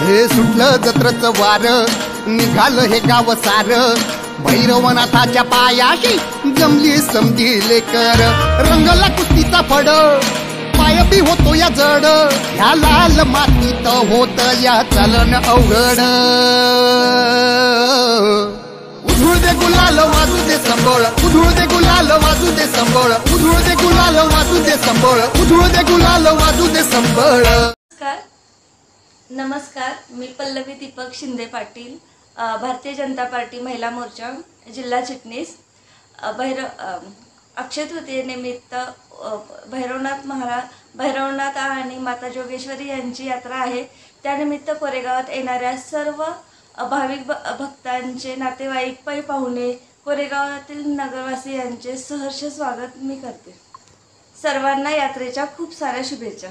हे सुटलं जत्रच वार, निघालं हे गाव सार, भैरवनाथाच्या पायाशी जमली समजी लेकर, रंगला कुस्तीचा फड, पाय बी होतो या जड, ह्या लाल मातीत होत या चलन अवघड. उधळू दे गुलाल वाजू दे संबळ, उधळू दे गुलाल वाजू दे संबळ, उधळू दे गुलाल वाजू दे संबळ, उधळू दे गुलाल वाजू दे संबळ. नमस्कार, मी पल्लवी दीपक शिंदे पाटील, भारतीय जनता पार्टी महिला मोर्चा जिल्हा चिटणीस. अक्षय तृतीयेनिमित्त भैरवनाथ आणि माता जोगेश्वरी यांची यात्रा आहे. त्यानिमित्त कोरेगावात येणाऱ्या सर्व भाविक भक्तांचे नातेवाईक, पै पाहुणे, कोरेगावातील नगरवासियांचे सहर्ष स्वागत मी करते. सर्वांना यात्रेच्या खूप साऱ्या शुभेच्छा.